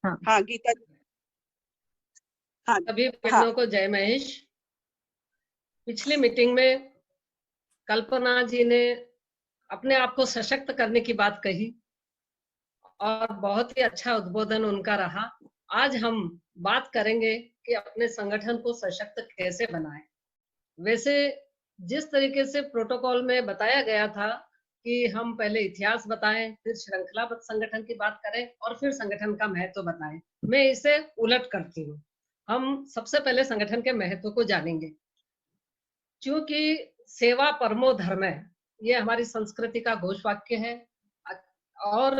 हाँ हाँ गीता। हाँ सभी हाँ बहनों को जय महेश। पिछली मीटिंग में कल्पना जी ने अपने आप को सशक्त करने की बात कही और बहुत ही अच्छा उद्बोधन उनका रहा। आज हम बात करेंगे कि अपने संगठन को सशक्त कैसे बनाएं। वैसे जिस तरीके से प्रोटोकॉल में बताया गया था कि हम पहले इतिहास बताएं, फिर श्रृंखलाबद्ध संगठन की बात करें और फिर संगठन का महत्व बताएं, मैं इसे उलट करती हूँ। हम सबसे पहले संगठन के महत्व को जानेंगे, क्योंकि सेवा परमो धर्म है, ये हमारी संस्कृति का घोषवाक्य है और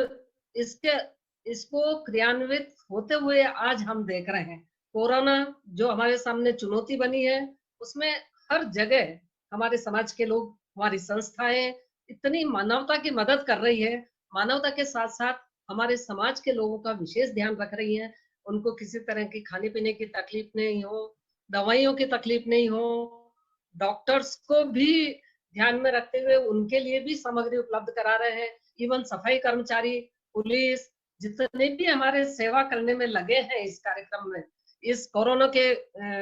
इसको क्रियान्वित होते हुए आज हम देख रहे हैं। कोरोना जो हमारे सामने चुनौती बनी है, उसमें हर जगह हमारे समाज के लोग, हमारी संस्थाएं इतनी मानवता की मदद कर रही है। मानवता के साथ साथ हमारे समाज के लोगों का विशेष ध्यान रख रही है। उनको किसी तरह की खाने पीने की तकलीफ नहीं हो, दवाइयों की तकलीफ नहीं हो, डॉक्टर्स को भी ध्यान में रखते हुए उनके लिए भी सामग्री उपलब्ध करा रहे हैं। इवन सफाई कर्मचारी, पुलिस, जितने भी हमारे सेवा करने में लगे हैं इस कार्यक्रम में, इस कोरोना के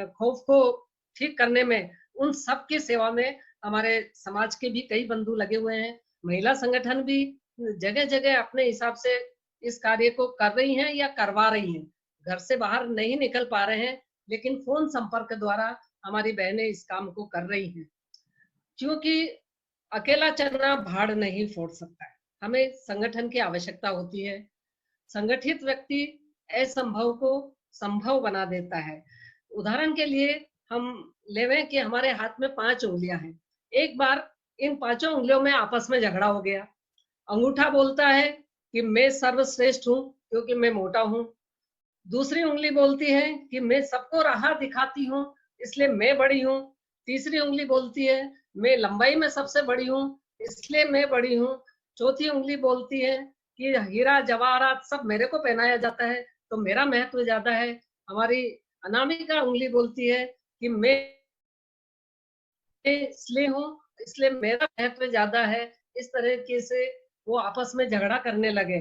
खौफ को ठीक करने में, उन सब की सेवा में हमारे समाज के भी कई बंधु लगे हुए हैं। महिला संगठन भी जगह जगह अपने हिसाब से इस कार्य को कर रही हैं या करवा रही हैं। घर से बाहर नहीं निकल पा रहे हैं, लेकिन फोन संपर्क द्वारा हमारी बहनें इस काम को कर रही हैं, क्योंकि अकेला चना भाड़ नहीं फोड़ सकता है। हमें संगठन की आवश्यकता होती है। संगठित व्यक्ति असंभव को संभव बना देता है। उदाहरण के लिए हम लेवें कि हमारे हाथ में 5 उंगलियां हैं। एक बार इन 5 उंगलियों में आपस में झगड़ा हो गया। अंगूठा बोलता है कि मैं सर्वश्रेष्ठ हूँ क्योंकि मैं मोटा हूँ। दूसरी उंगली बोलती है कि मैं सबको राह दिखाती हूँ इसलिए मैं बड़ी हूँ। तीसरी उंगली बोलती है मैं लंबाई में सबसे बड़ी हूँ इसलिए मैं बड़ी हूँ। चौथी उंगली बोलती है कि हीरा जवाहरात सब मेरे को पहनाया जाता है तो मेरा महत्व ज्यादा है। हमारी अनामिका उंगली बोलती है कि मैं इसलिए हूँ इसलिए मेरा महत्व ज्यादा है। इस तरीके से वो आपस में झगड़ा करने लगे।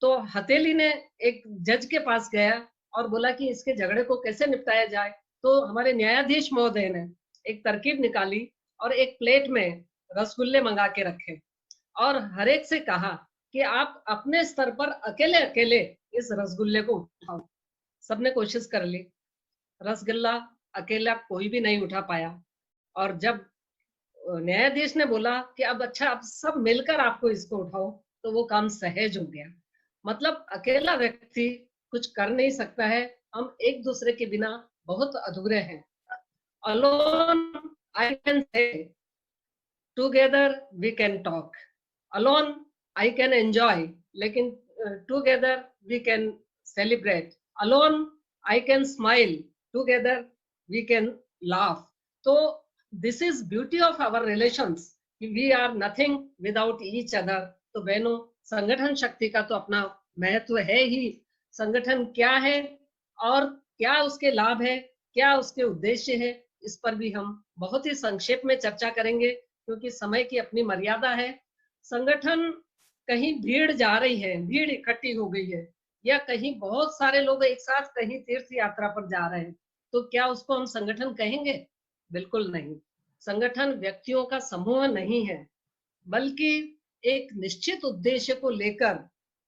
तो हथेली ने एक जज के पास गया और बोला कि इसके झगड़े को कैसे निपटाया जाए। तो हमारे न्यायाधीश महोदय ने एक तरकीब निकाली और एक प्लेट में रसगुल्ले मंगा के रखे और हर एक से कहा कि आप अपने स्तर पर अकेले अकेले इस रसगुल्ले को उठाओ। सबने कोशिश कर ली, रसगुल्ला अकेला कोई भी नहीं उठा पाया। और जब न्यायाधीश ने बोला कि अब अच्छा अब सब मिलकर आपको इसको उठाओ, तो वो काम सहज हो गया। मतलब अकेला व्यक्ति कुछ कर नहीं सकता है। हम एक दूसरे के बिना बहुत अधूरे हैं। Alone I can say, together we can talk. Alone I can enjoy, लेकिन together we can celebrate. Alone I can smile, together we can laugh. तो this is beauty of our relations, we are nothing without each other. तो बहनों, संगठन शक्ति का तो अपना महत्व है ही। संगठन क्या है और क्या उसके लाभ है, क्या उसके उद्देश्य है, इस पर भी हम बहुत ही संक्षेप में चर्चा करेंगे, क्योंकि समय की अपनी मर्यादा है। संगठन कहीं भीड़ जा रही है, भीड़ इकट्ठी हो गई है, या कहीं बहुत सारे लोग एक साथ कहीं तीर्थ यात्रा पर जा रहे हैं, तो क्या उसको हम संगठन कहेंगे? बिल्कुल नहीं। संगठन व्यक्तियों का समूह नहीं है, बल्कि एक निश्चित उद्देश्य को लेकर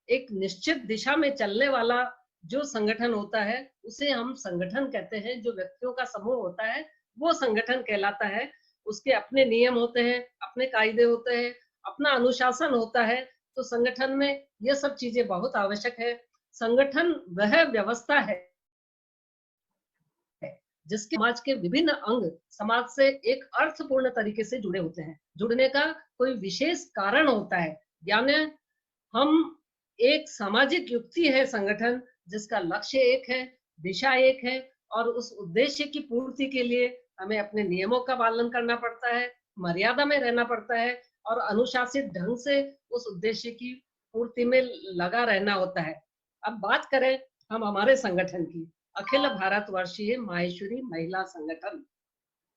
एक निश्चित दिशा में चलने वाला जो संगठन होता है उसे हम संगठन कहते हैं। जो व्यक्तियों का समूह होता है वो संगठन कहलाता है। उसके अपने नियम होते हैं, अपने कायदे होते हैं, अपना अनुशासन होता है। तो संगठन में ये सब चीजें बहुत आवश्यक है। संगठन वह व्यवस्था है जिसके समाज के विभिन्न अंग समाज से एक अर्थपूर्ण तरीके से जुड़े होते हैं। जुड़ने का कोई विशेष कारण होता है, यानी हम एक सामाजिक युक्ति है संगठन, जिसका लक्ष्य एक है, दिशा एक है, और उस उद्देश्य की पूर्ति के लिए हमें अपने नियमों का पालन करना पड़ता है, मर्यादा में रहना पड़ता है और अनुशासित ढंग से उस उद्देश्य की पूर्ति में लगा रहना होता है। अब बात करें हम हमारे संगठन की, अखिल भारतवर्षीय माहेश्वरी महिला संगठन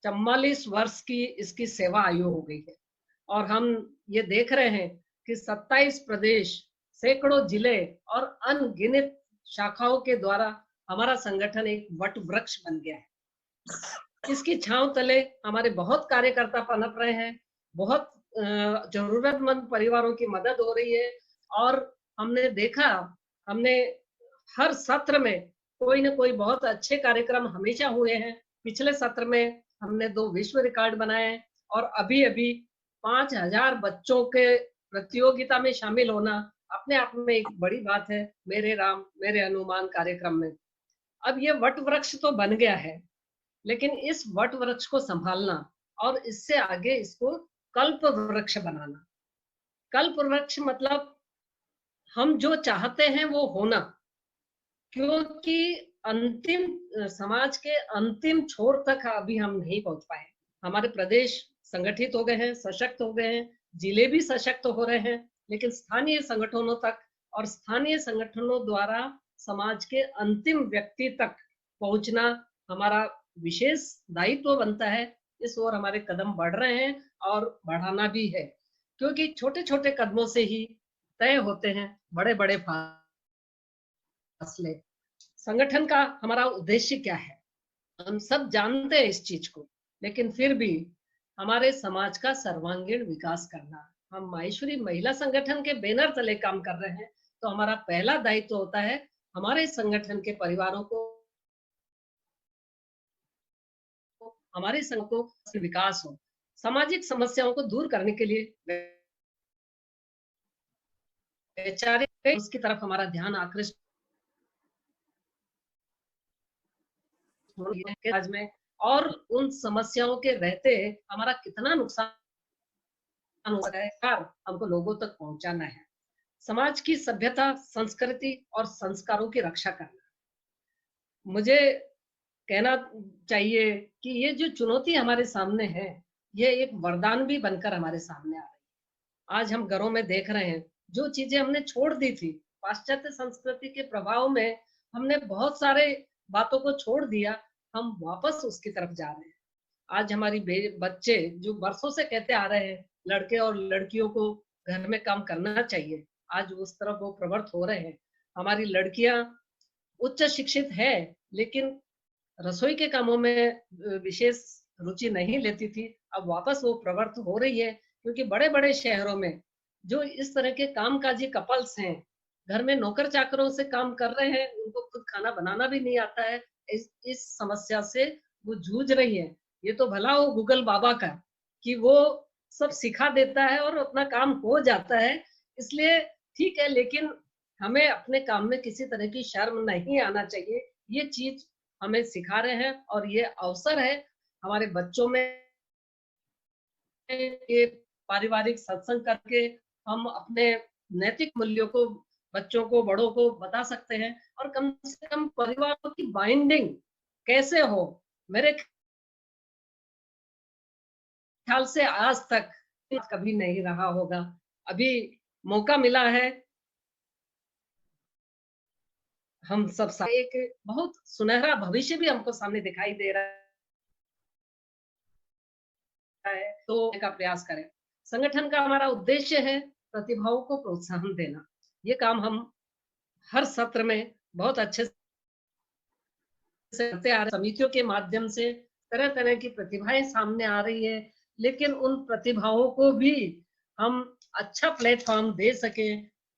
44 वर्ष की इसकी सेवा आयु हो गई है और हम ये देख रहे हैं कि 27 प्रदेश, सैकड़ों जिले और अनगिनत शाखाओं के द्वारा हमारा संगठन एक वट वृक्ष बन गया है। इसकी छांव तले हमारे बहुत कार्यकर्ता पनप रहे हैं, बहुत जरूरतमंद परिवारों की मदद हो रही है। और हमने देखा, हमने हर सत्र में कोई न कोई बहुत अच्छे कार्यक्रम हमेशा हुए हैं। पिछले सत्र में हमने 2 विश्व रिकॉर्ड बनाए और अभी 5000 बच्चों के प्रतियोगिता में शामिल होना अपने आप में एक बड़ी बात है। मेरे राम मेरे हनुमान कार्यक्रम में अब ये वट वृक्ष तो बन गया है, लेकिन इस वट वृक्ष को संभालना और इससे आगे इसको कल्प वृक्ष बनाना। कल्प वृक्ष मतलब हम जो चाहते हैं वो होना, क्योंकि अंतिम समाज के अंतिम छोर तक अभी हम नहीं पहुंच पाए। हमारे प्रदेश संगठित हो गए हैं, सशक्त हो गए हैं, जिले भी सशक्त हो रहे हैं, लेकिन स्थानीय संगठनों तक और स्थानीय संगठनों द्वारा समाज के अंतिम व्यक्ति तक पहुंचना हमारा विशेष दायित्व बनता है। इस ओर हमारे कदम बढ़ रहे हैं और बढ़ाना भी है, क्योंकि छोटे छोटे कदमों से ही तय होते हैं बड़े बड़े फासले। संगठन का हमारा उद्देश्य क्या है, हम सब जानते हैं इस चीज को, लेकिन फिर भी हमारे समाज का सर्वांगीण विकास करना। हम माहेश्वरी महिला संगठन के बैनर तले काम कर रहे हैं, तो हमारा पहला दायित्व होता है हमारे संगठन के परिवारों को, हमारे संघ को विकास हो, सामाजिक समस्याओं को दूर करने के लिए उसकी तरफ हमारा ध्यान आकृष्ट आज में, और उन समस्याओं के रहते हमारा कितना नुकसान हो रहा है हमको लोगों तक पहुंचाना है। समाज की सभ्यता, संस्कृति और संस्कारों की रक्षा करना। मुझे कहना चाहिए कि ये जो चुनौती हमारे सामने है, ये एक वरदान भी बनकर हमारे सामने आ रही है। आज हम घरों में देख रहे हैं, जो चीजें हमने छोड़ दी थी पाश्चात्य संस्कृति के प्रभाव में, हमने बहुत सारे बातों को छोड़ दिया, हम वापस उसकी तरफ जा रहे हैं। आज हमारी बच्चे जो बरसों से कहते आ रहे हैं लड़के और लड़कियों को घर में काम करना चाहिए, आज उस तरफ वो प्रवृत्त हो रहे हैं। हमारी लड़कियां उच्च शिक्षित है, लेकिन रसोई के कामों में विशेष रुचि नहीं लेती थी, अब वापस वो प्रवृत्त हो रही है, क्योंकि बड़े बड़े शहरों में जो इस तरह के कामकाजी कपल्स हैं, घर में नौकर चाकरों से काम कर रहे हैं, उनको खुद खाना बनाना भी नहीं आता है, इस समस्या से वो जूझ रही है। ये तो भला हो गूगल बाबा का कि वो सब सिखा देता है और अपना काम हो जाता है, इसलिए ठीक है, लेकिन हमें अपने काम में किसी तरह की शर्म नहीं आना चाहिए। ये चीज हमें सिखा रहे हैं और ये अवसर है हमारे बच्चों में ये पारिवारिक सत्संग करके हम अपने नैतिक मूल्यों को बच्चों को, बड़ों को बता सकते हैं, और कम से कम परिवारों की बाइंडिंग कैसे हो। मेरे ख्याल से आज तक कभी नहीं रहा होगा, अभी मौका मिला है। हम सब एक बहुत सुनहरा भविष्य भी हमको सामने दिखाई दे रहा है, तो का प्रयास करें। संगठन का हमारा उद्देश्य है प्रतिभाओं को प्रोत्साहन देना। ये काम हम हर सत्र में बहुत अच्छे से करते आ रहे। समितियों के माध्यम से तरह तरह की प्रतिभाएं सामने आ रही है, लेकिन उन प्रतिभाओं को भी हम अच्छा प्लेटफॉर्म दे सके,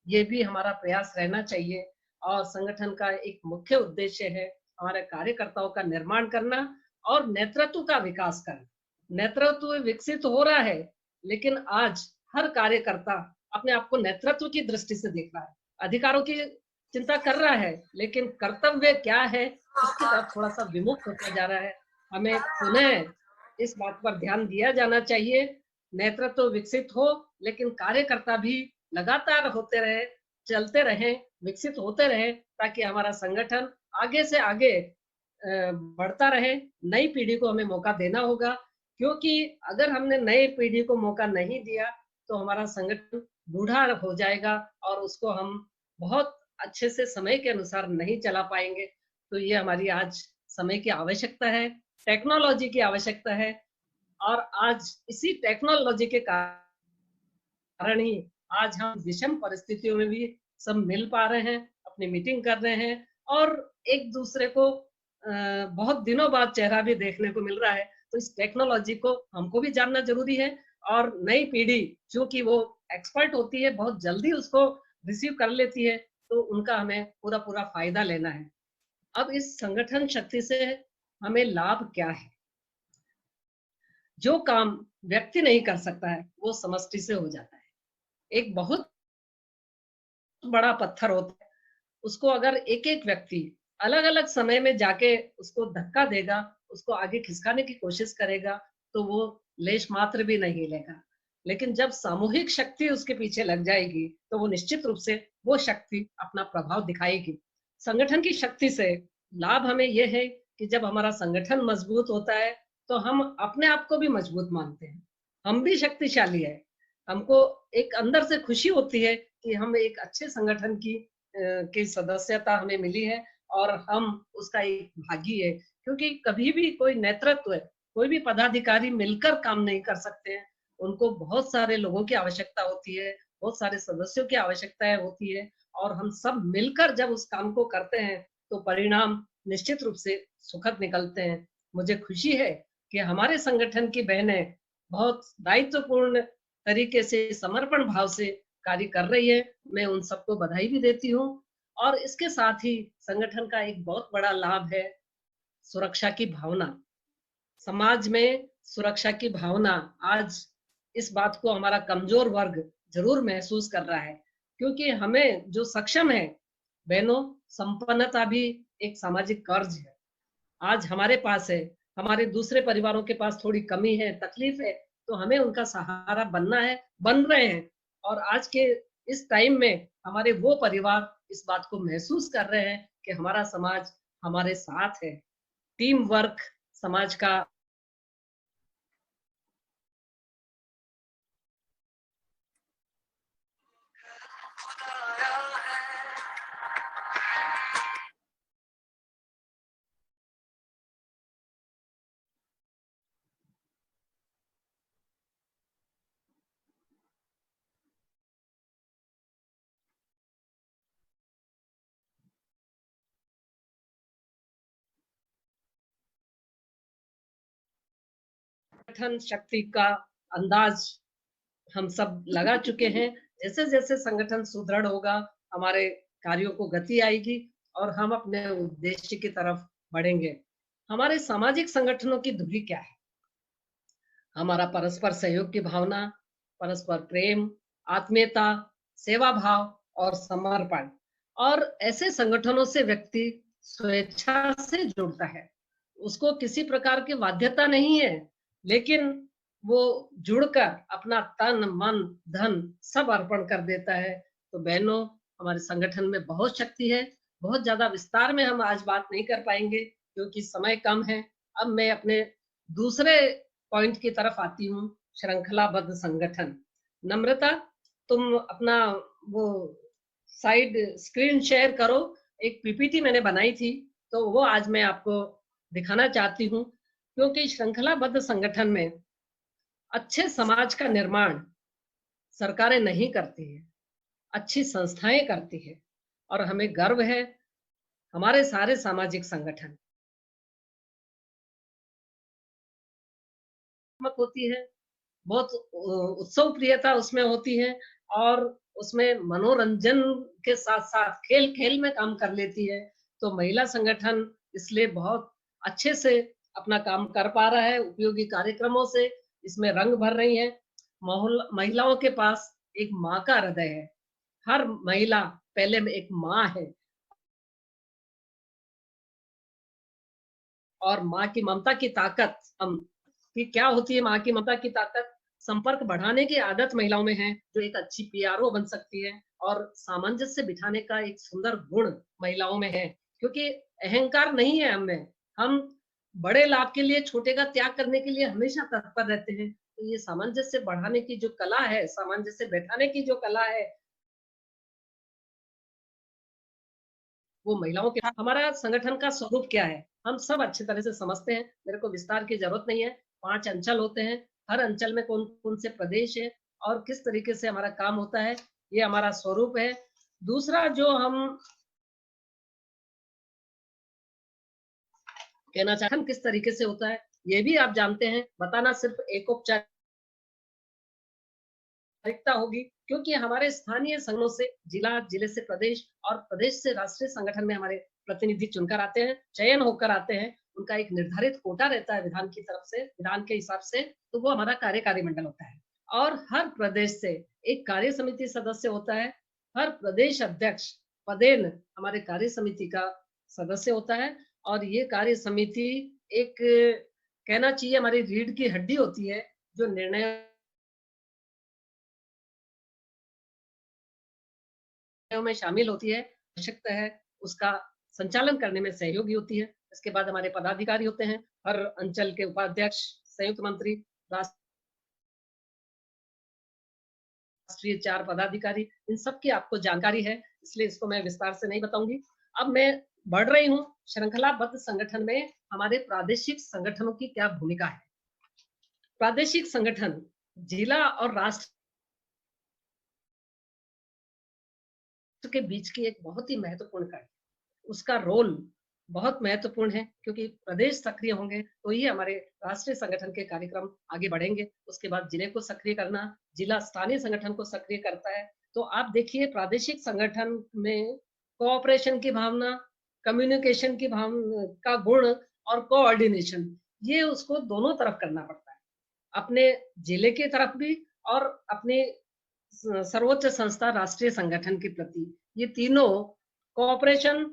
ये भी हमारा प्रयास रहना चाहिए। और संगठन का एक मुख्य उद्देश्य है हमारे कार्यकर्ताओं का निर्माण करना और नेतृत्व का विकास करना। नेतृत्व विकसित हो रहा है, लेकिन आज हर कार्यकर्ता अपने आप को नेतृत्व की दृष्टि से देख रहा है, अधिकारों की चिंता कर रहा है, लेकिन कर्तव्य क्या है उसकी तरफ थोड़ा सा विमुख होता जा रहा है। हमें पुनः इस बात पर ध्यान दिया जाना चाहिए। नेतृत्व विकसित हो, लेकिन कार्यकर्ता भी लगातार होते रहे, चलते रहे, विकसित होते रहे, ताकि हमारा संगठन आगे से आगे बढ़ता रहे। नई पीढ़ी को हमें मौका देना होगा, क्योंकि अगर हमने नई पीढ़ी को मौका नहीं दिया तो हमारा संगठन बूढ़ा हो जाएगा और उसको हम बहुत अच्छे से समय के अनुसार नहीं चला पाएंगे। तो ये हमारी आज समय की आवश्यकता है, टेक्नोलॉजी की आवश्यकता है, और आज इसी टेक्नोलॉजी के कारण ही आज हम विषम परिस्थितियों में भी सब मिल पा रहे हैं, अपनी मीटिंग कर रहे हैं और एक दूसरे को बहुत दिनों बाद चेहरा भी देखने को मिल रहा है। तो इस टेक्नोलॉजी को हमको भी जानना जरूरी है और नई पीढ़ी चूंकि वो एक्सपर्ट होती है, बहुत जल्दी उसको रिसीव कर लेती है, तो उनका हमें पूरा पूरा फायदा लेना है। अब इस संगठन शक्ति से हमें लाभ क्या है? जो काम व्यक्ति नहीं कर सकता है वो समष्टि से हो जाता है। एक बहुत बड़ा पत्थर होता है, उसको अगर एक एक व्यक्ति अलग अलग समय में जाके उसको धक्का देगा, उसको आगे खिसकाने की कोशिश करेगा, तो वो लेश मात्र भी नहीं हिलेगा। लेकिन जब सामूहिक शक्ति उसके पीछे लग जाएगी तो वो निश्चित रूप से वो शक्ति अपना प्रभाव दिखाएगी। संगठन की शक्ति से लाभ हमें यह है कि जब हमारा संगठन मजबूत होता है तो हम अपने आप को भी मजबूत मानते हैं, हम भी शक्तिशाली है। हमको एक अंदर से खुशी होती है कि हम एक अच्छे संगठन की सदस्यता हमें मिली है और हम उसका एक भागी है। क्योंकि कभी भी कोई नेतृत्व, कोई भी पदाधिकारी मिलकर काम नहीं कर सकते हैं। उनको बहुत सारे लोगों की आवश्यकता होती है, बहुत सारे सदस्यों की आवश्यकता होती है और हम सब मिलकर जब उस काम को करते हैं तो परिणाम निश्चित रूप से सुखद निकलते हैं। मुझे खुशी है कि हमारे संगठन की बहनें बहुत दायित्वपूर्ण तरीके से, समर्पण भाव से कार्य कर रही है। मैं उन सबको बधाई भी देती हूँ और इसके साथ ही संगठन का एक बहुत बड़ा लाभ है सुरक्षा की भावना। समाज में सुरक्षा की भावना आज इस बात को हमारा कमजोर वर्ग जरूर महसूस कर रहा है, क्योंकि हमें जो सक्षम है बहनों, संपन्नता भी एक सामाजिक कर्ज है। आज हमारे पास है, हमारे दूसरे परिवारों के पास थोड़ी कमी है, तकलीफ है, तो हमें उनका सहारा बनना है, बन रहे हैं। और आज के इस टाइम में हमारे वो परिवार इस बात को महसूस कर रहे हैं कि हमारा समाज हमारे साथ है। टीम वर्क समाज का संगठन शक्ति का अंदाज हम सब लगा चुके हैं। जैसे जैसे संगठन सुदृढ़ होगा, हमारे कार्यों को गति आएगी और हम अपने उद्देश्य की तरफ बढ़ेंगे। हमारे सामाजिक संगठनों की धुरी क्या है? हमारा परस्पर सहयोग की भावना, परस्पर प्रेम, आत्मीयता, सेवा भाव और समर्पण। और ऐसे संगठनों से व्यक्ति स्वेच्छा से जुड़ता है, उसको किसी प्रकार की बाध्यता नहीं है, लेकिन वो जुड़कर अपना तन मन धन सब अर्पण कर देता है। तो बहनों, हमारे संगठन में बहुत शक्ति है। बहुत ज्यादा विस्तार में हम आज बात नहीं कर पाएंगे क्योंकि समय कम है। अब मैं अपने दूसरे पॉइंट की तरफ आती हूँ, श्रृंखलाबद्ध संगठन। नम्रता, तुम अपना वो साइड स्क्रीन शेयर करो। एक पीपीटी मैंने बनाई थी, तो वो आज मैं आपको दिखाना चाहती हूँ। क्योंकि श्रृंखलाबद्ध संगठन में अच्छे समाज का निर्माण सरकारें नहीं करती है, अच्छी संस्थाएं करती है और हमें गर्व है हमारे सारे सामाजिक संगठन होती है, बहुत उत्सव प्रियता उसमें होती है और उसमें मनोरंजन के साथ साथ खेल खेल में काम कर लेती है। तो महिला संगठन इसलिए बहुत अच्छे से अपना काम कर पा रहा है, उपयोगी कार्यक्रमों से इसमें रंग भर रही है। महिलाओं के पास एक माँ का हृदय है। हर महिला पहले में एक माँ है और माँ की ममता की ताकत हम कि क्या होती है। माँ की ममता की ताकत संपर्क बढ़ाने की आदत महिलाओं में है, जो एक अच्छी पीआरओ बन सकती है और सामंजस्य बिठाने का एक सुंदर गुण महिलाओं में है। क्योंकि अहंकार नहीं है हमें, हम बड़े लाभ के लिए छोटे का त्याग करने के लिए हमेशा तत्पर रहते हैं। तो ये सामंजस्य बढ़ाने की जो कला है, सामंजस्य बैठाने की जो कला है, वो महिलाओं के। हाँ, हमारा संगठन का स्वरूप क्या है हम सब अच्छी तरह से समझते हैं, मेरे को विस्तार की जरूरत नहीं है। 5 अंचल होते हैं, हर अंचल में कौन कौन से प्रदेश है और किस तरीके से हमारा काम होता है, ये हमारा स्वरूप है। दूसरा जो हम कहना चाहता हूं किस तरीके से होता है ये भी आप जानते हैं, बताना सिर्फ एक औपचारिकता होगी, क्योंकि हमारे स्थानीय संघों से जिला, जिले से प्रदेश और प्रदेश से राष्ट्रीय संगठन में हमारे प्रतिनिधि चुनकर आते हैं, चयन होकर आते हैं। उनका एक निर्धारित कोटा रहता है विधान की तरफ से, विधान के हिसाब से, तो वो हमारा कार्यकारी मंडल होता है। और हर प्रदेश से एक कार्य समिति सदस्य होता है, हर प्रदेश अध्यक्ष पदेन हमारे कार्य समिति का सदस्य होता है। और ये कार्य समिति एक कहना चाहिए हमारी रीढ़ की हड्डी होती है, जो निर्णय में शामिल होती है, आवश्यकता है उसका संचालन करने में सहयोगी होती है। इसके बाद हमारे पदाधिकारी होते हैं, हर अंचल के उपाध्यक्ष, संयुक्त मंत्री, राष्ट्रीय 4 पदाधिकारी, इन सब की आपको जानकारी है, इसलिए इसको मैं विस्तार से नहीं बताऊंगी। अब मैं बढ़ रही हूँ, श्रृंखलाबद्ध संगठन में हमारे प्रादेशिक संगठनों की क्या भूमिका है। प्रादेशिक संगठन जिला और राष्ट्र के बीच की एक बहुत ही महत्वपूर्ण कड़ी, उसका रोल बहुत महत्वपूर्ण है, क्योंकि प्रदेश सक्रिय होंगे तो ही हमारे राष्ट्रीय संगठन के कार्यक्रम आगे बढ़ेंगे। उसके बाद जिले को सक्रिय करना, जिला स्थानीय संगठन को सक्रिय करता है। तो आप देखिए प्रादेशिक संगठन में कोऑपरेशन की भावना, कम्युनिकेशन की भावना का गुण और कोऑर्डिनेशन, ये उसको दोनों तरफ करना पड़ता है, अपने जिले की तरफ भी और अपने सर्वोच्च संस्था राष्ट्रीय संगठन के प्रति। ये तीनों कोऑपरेशन,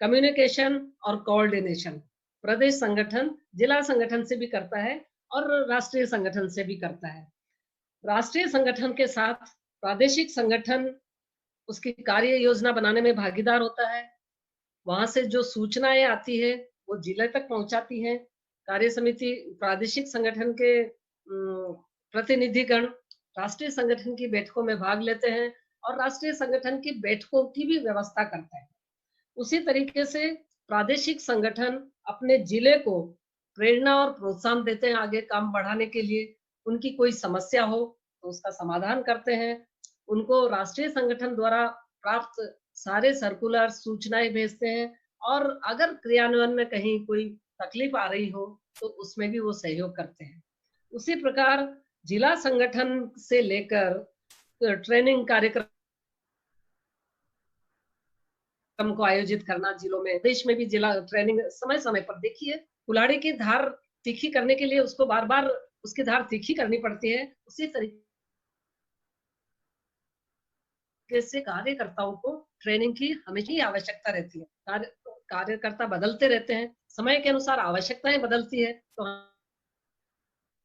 कम्युनिकेशन और कोऑर्डिनेशन प्रदेश संगठन जिला संगठन से भी करता है और राष्ट्रीय संगठन से भी करता है। राष्ट्रीय संगठन के साथ प्रादेशिक संगठन उसकी कार्य योजना बनाने में भागीदार होता है। वहां से जो सूचनाएं आती है वो जिले तक पहुंचाती है। कार्य समिति प्रादेशिक संगठन के प्रतिनिधिगण राष्ट्रीय संगठन की बैठकों में भाग लेते हैं और राष्ट्रीय संगठन की बैठकों की भी व्यवस्था करते हैं। उसी तरीके से प्रादेशिक संगठन अपने जिले को प्रेरणा और प्रोत्साहन देते हैं आगे काम बढ़ाने के लिए। उनकी कोई समस्या हो तो उसका समाधान करते हैं। उनको राष्ट्रीय संगठन द्वारा प्राप्त सारे सर्कुलर सूचनाएं भेजते हैं और अगर क्रियान्वयन में कहीं कोई तकलीफ आ रही हो तो उसमें भी वो सहयोग करते हैं। उसी प्रकार जिला संगठन से लेकर ट्रेनिंग कार्यक्रम को आयोजित करना जिलों में, देश में भी जिला ट्रेनिंग समय समय पर, देखिए कुल्हाड़ी की धार तीखी करने के लिए उसको बार बार उसकी धार तीखी करनी पड़ती है। उसी तरीके से कार्यकर्ताओं को ट्रेनिंग की हमेशा ही आवश्यकता रहती है। कार्यकर्ता बदलते रहते हैं, समय के अनुसार आवश्यकताएं बदलती है, तो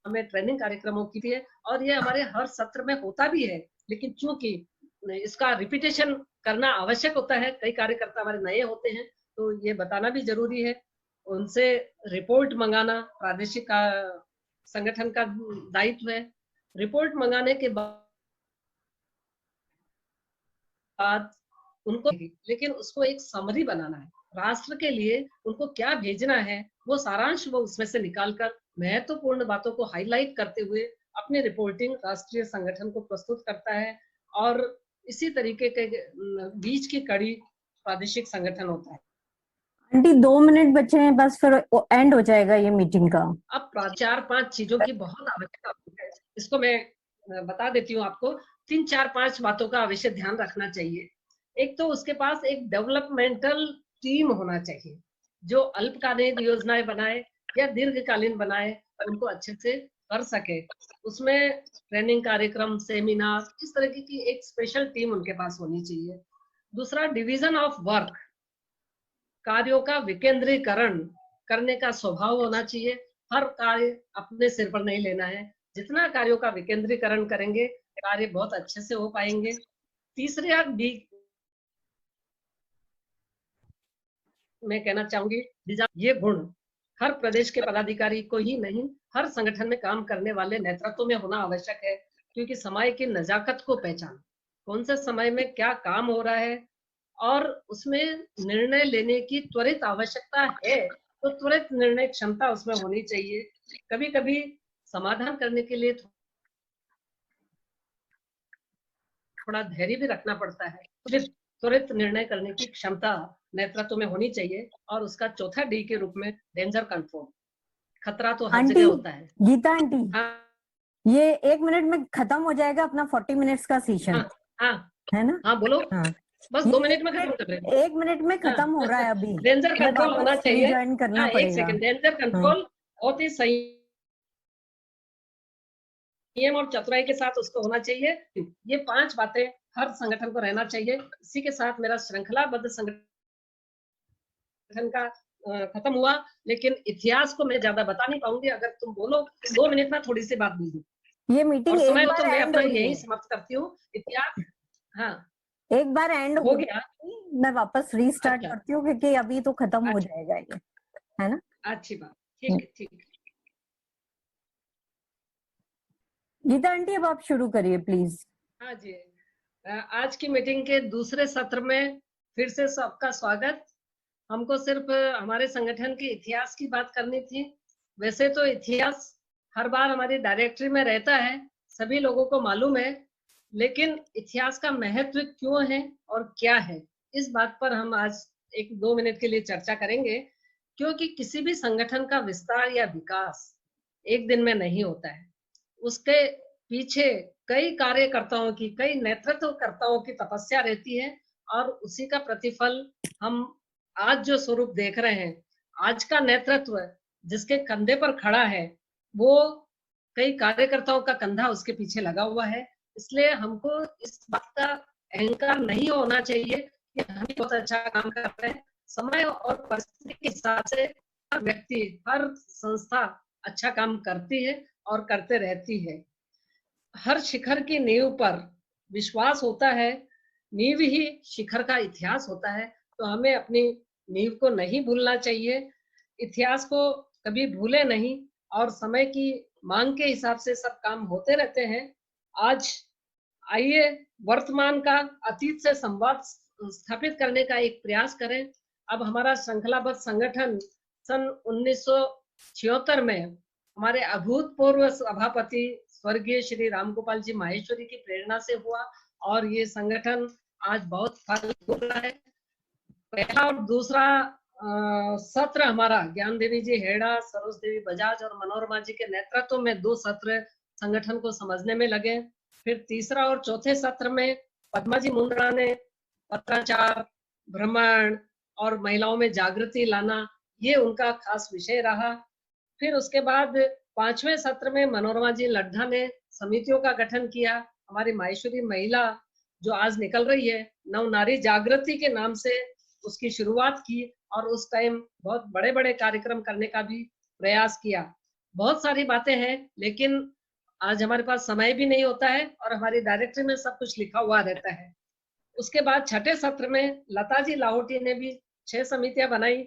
हमें ट्रेनिंग कार्यक्रमों की है और ये हमारे हर सत्र में होता भी है। लेकिन चूंकि इसका रिपीटेशन करना आवश्यक होता है, कई कार्यकर्ता हमारे नए होते हैं, तो ये बताना भी जरूरी है। उनसे रिपोर्ट मंगाना प्रादेशिक संगठन का दायित्व है। रिपोर्ट मंगाने के बाद उनको, लेकिन उसको एक समरी बनाना है, राष्ट्र के लिए उनको क्या भेजना है वो सारांश वो उसमें से निकालकर महत्वपूर्ण बातों को हाईलाइट करते हुए अपनी रिपोर्टिंग राष्ट्रीय संगठन को प्रस्तुत करता है। और इसी तरीके के बीच की कड़ी प्रादेशिक संगठन होता है। आंटी 2 मिनट बचे हैं बस, फिर एंड हो जाएगा ये मीटिंग का। अब 4-5 चीजों की बहुत आवश्यकता है, इसको मैं बता देती हूँ आपको। 3-4-5 बातों का अवश्य ध्यान रखना चाहिए। एक तो उसके पास एक डेवलपमेंटल टीम होना चाहिए जो अल्पकालीन योजनाएं बनाए या दीर्घकालीन बनाए, उनको अच्छे से कर सके। उसमें ट्रेनिंग कार्यक्रम, सेमिनार, इस तरह की एक स्पेशल टीम उनके पास होनी चाहिए। दूसरा, डिवीजन ऑफ वर्क, कार्यों का विकेंद्रीकरण करने का स्वभाव होना चाहिए। हर कार्य अपने सिर पर नहीं लेना है, जितना कार्यों का विकेंद्रीकरण करेंगे कार्य बहुत अच्छे से हो पाएंगे। तीसरा मैं कहना चाहूंगी, ये गुण हर प्रदेश के पदाधिकारी को ही नहीं, हर संगठन में काम करने वाले नेतृत्व में होना आवश्यक है। क्योंकि समय की नजाकत को पहचान, कौन से समय में क्या काम हो रहा है और उसमें निर्णय लेने की त्वरित आवश्यकता है, तो त्वरित निर्णय क्षमता उसमें होनी चाहिए। कभी कभी समाधान करने के लिए थोड़ा धैर्य भी रखना पड़ता है। सिर्फ त्वरित निर्णय करने की क्षमता नेतृत्व में होनी चाहिए। और उसका चौथा डी के रूप में डेंजर कंट्रोल, खतरा तो हर आंटी, जगह होता है। गीता आंटी, हाँ ये 1 मिनट में खत्म हो जाएगा अपना 40 मिनट्स का सेशन, हाँ हाँ है ना? हाँ, बोलो। हाँ, बस ये 2 मिनट में खत्म कर रहे हैं। 1 मिनट में हाँ, खत्म हो रहा है अभी। डेंजर हमें कंट्रोल होना वापस चाहिए। रिजॉइन करना हाँ, एक पड़ेगा। सेकंड, डेंजर कंट्रोल बहुत ही संयम और चतुराई के साथ उसको होना चाहिए। ये 5 बातें हर संगठन को रहना चाहिए। इसी के साथ मेरा श्रृंखलाबद्ध संगठन का खत्म हुआ, लेकिन इतिहास को मैं ज्यादा बता नहीं पाऊंगी। अगर तुम बोलो 2 मिनट में थोड़ी सी बात बोल दूं, ये और मीटिंग एक समय बार तो मैं एंड अपना हो रही यही है, समाप्त करती हूँ। इतिहास, हाँ, एक बार एंड हो हो गया। गई, मैं वापस रीस्टार्ट अच्छा, करती हूँ क्योंकि अभी तो खत्म हो अच्छा, जाएगा ये, है ना? अच्छी बात, ठीक है, ठीक है। गीता आंटी, अब आप शुरू करिए प्लीज। हाँ जी, आज की मीटिंग के दूसरे सत्र में फिर से सबका स्वागत। हमको सिर्फ हमारे संगठन के इतिहास की बात करनी थी। वैसे तो इतिहास हर बार हमारी डायरेक्टरी में रहता है, सभी लोगों को मालूम है, लेकिन इतिहास का महत्व क्यों है और क्या है, इस बात पर हम आज 1-2 मिनट के लिए चर्चा करेंगे। क्योंकि किसी भी संगठन का विस्तार या विकास एक दिन में नहीं होता है। उसके पीछे कई कार्यकर्ताओं की, कई नेतृत्वकर्ताओं की तपस्या रहती है, और उसी का प्रतिफल हम आज जो स्वरूप देख रहे हैं। आज का नेतृत्व जिसके कंधे पर खड़ा है, वो कई कार्यकर्ताओं का कंधा उसके पीछे लगा हुआ है। इसलिए हमको इस बात का अहंकार नहीं होना चाहिए कि हम ही बहुत अच्छा काम कर रहे हैं। समय और परिस्थिति के हिसाब से हर व्यक्ति, हर संस्था अच्छा काम करती है और करते रहती है। हर शिखर की नींव पर विश्वास होता है, नींव ही शिखर का इतिहास होता है। तो हमें अपनी नींव को नहीं भूलना चाहिए, इतिहास को कभी भूले नहीं, और समय की मांग के हिसाब से सब काम होते रहते हैं। आज आइए वर्तमान का अतीत से संवाद स्थापित करने का एक प्रयास करें। अब हमारा श्रृंखलाबद्ध संगठन सन 1976 में हमारे अभूतपूर्व सभापति स्वर्गीय श्री रामगोपाल जी माहेश्वरी की प्रेरणा से हुआ, और ये संगठन आज बहुत फल फूल रहा है। पहला और दूसरा सत्र हमारा ज्ञान देवी जी हेड़ा, सरोज देवी बजाज और मनोरमा जी के नेतृत्व में 2 सत्र संगठन को समझने में लगे। फिर तीसरा और चौथे सत्र में पद्मा जी मुंद्रा ने पत्राचार, भ्रमण और महिलाओं में जागृति लाना, ये उनका खास विषय रहा। फिर उसके बाद 5वें सत्र में मनोरमा जी लड्ढा ने समितियों का गठन किया। हमारी माहेश्वरी महिला जो आज निकल रही है, नव नारी जागृति के नाम से उसकी शुरुआत की, और उस टाइम बहुत बड़े बड़े कार्यक्रम करने का भी प्रयास किया। बहुत सारी बातें हैं, लेकिन आज हमारे पास समय भी नहीं होता है, और हमारी डायरेक्टरी में सब कुछ लिखा हुआ रहता है। उसके बाद छठे सत्र में लता जी लाहौटी ने भी 6 समितियां बनाई।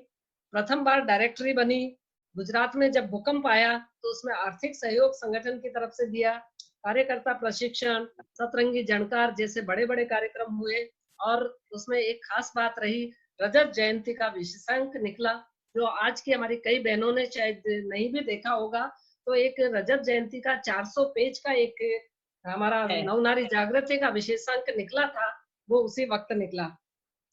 प्रथम बार डायरेक्टरी बनी। गुजरात में जब भूकंप आया तो उसमें आर्थिक सहयोग संगठन की तरफ से दिया। कार्यकर्ता प्रशिक्षण, सतरंगी जणकार जैसे बड़े बड़े कार्यक्रम हुए, और उसमें एक खास बात रही, रजत जयंती का विशेषांक निकला, जो आज की हमारी कई बहनों ने शायद नहीं भी देखा होगा। तो एक रजत जयंती का 400 पेज का एक हमारा नवनारी जागृति का विशेषांक निकला था, वो उसी वक्त निकला।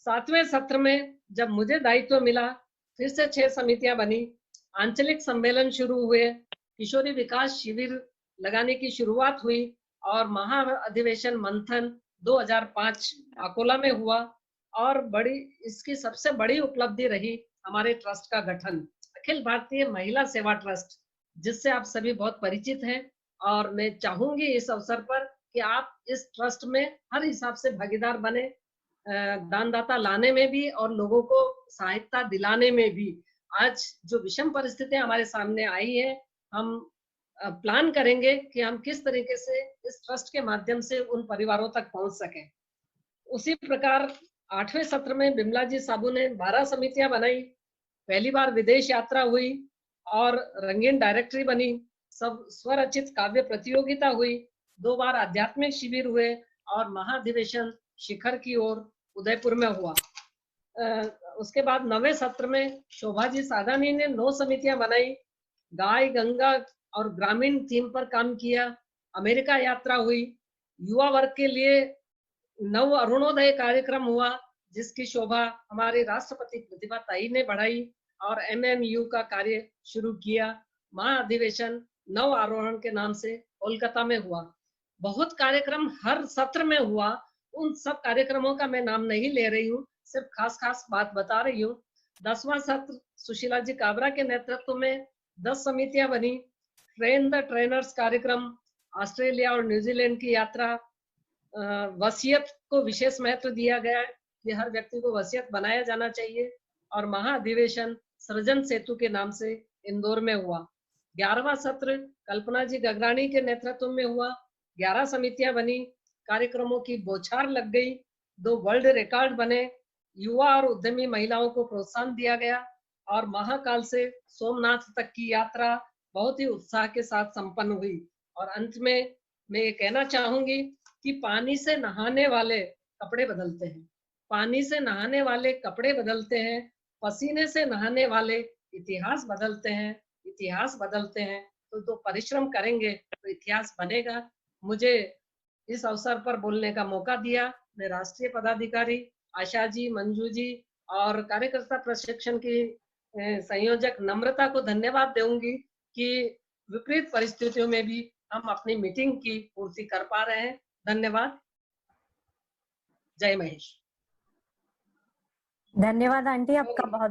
7वें सत्र में जब मुझे दायित्व मिला, फिर से 6 समितियां बनी, आंचलिक सम्मेलन शुरू हुए, किशोरी विकास शिविर लगाने की शुरुआत हुई, और महा अधिवेशन मंथन 2005 अकोला में हुआ। और इसकी सबसे बड़ी उपलब्धि रही हमारे ट्रस्ट का गठन, अखिल भारतीय महिला सेवा ट्रस्ट, जिससे आप सभी बहुत परिचित हैं। और मैं चाहूंगी इस अवसर पर कि आप इस ट्रस्ट में हर हिसाब से भागीदार बने, दानदाता लाने में भी और लोगों को सहायता दिलाने में भी। आज जो विषम परिस्थितियां हमारे सामने आई है, हम प्लान करेंगे कि हम किस तरीके से इस ट्रस्ट के माध्यम से उन परिवारों तक पहुंच सकें। उसी प्रकार 8वें सत्र में बिमला जी साबू ने 12 समितियां बनाई। पहली बार विदेश यात्रा हुई और रंगीन डायरेक्टरी बनी। सब स्वरचित काव्य प्रतियोगिता हुई। 2 बार आध्यात्मिक शिविर हुए, और महाधिवेशन शिखर की ओर उदयपुर में हुआ। उसके बाद 9वें सत्र में शोभा जी सादानी ने 9 समितियां बनाई। गाय, गंगा और ग्रामीण थीम पर काम किया। अमेरिका यात्रा हुई। युवा वर्ग के लिए नव अरुणोदय कार्यक्रम हुआ, जिसकी शोभा हमारे राष्ट्रपति प्रतिभा ताई ने बढ़ाई और MMU का कार्य शुरू किया। महाअधिवेशन नव आरोहण के नाम से कोलकाता में हुआ। बहुत कार्यक्रम हर सत्र में हुआ। उन सब कार्यक्रमों का मैं नाम नहीं ले रही हूँ, सिर्फ खास खास बात बता रही हूँ। 10वां सत्र सुशीला जी काबरा के नेतृत्व में 10 समितियां बनी। ट्रेन द ट्रेनर्स कार्यक्रम, ऑस्ट्रेलिया और न्यूजीलैंड की यात्रा, वसीयत को विशेष महत्व दिया गया कि हर व्यक्ति को वसीयत बनाया जाना चाहिए। और महाअधिवेशन सृजन सेतु के नाम से इंदौर में हुआ। 11वां सत्र कल्पना जी गगरानी के नेतृत्व में हुआ। 11 समितियां बनी, कार्यक्रमों की बौछार लग गई, 2 वर्ल्ड रिकॉर्ड बने, युवा और उद्यमी महिलाओं को प्रोत्साहन दिया गया और महाकाल से सोमनाथ तक की यात्रा बहुत ही उत्साह के साथ संपन्न हुई। और अंत में मैं ये कहना चाहूंगी कि पानी से नहाने वाले कपड़े बदलते हैं, पानी से नहाने वाले कपड़े बदलते हैं, पसीने से नहाने वाले इतिहास बदलते हैं, इतिहास बदलते हैं। तो परिश्रम करेंगे तो इतिहास बनेगा। मुझे इस अवसर पर बोलने का मौका दिया मैं राष्ट्रीय पदाधिकारी आशा जी, मंजू जी और कार्यकर्ता प्रशिक्षण की संयोजक नम्रता को धन्यवाद दूंगी कि विपरीत परिस्थितियों में भी हम अपनी मीटिंग की पूर्ति कर पा रहे हैं। धन्यवाद। जय महेश। धन्यवाद आंटी, आपका बहुत बहुत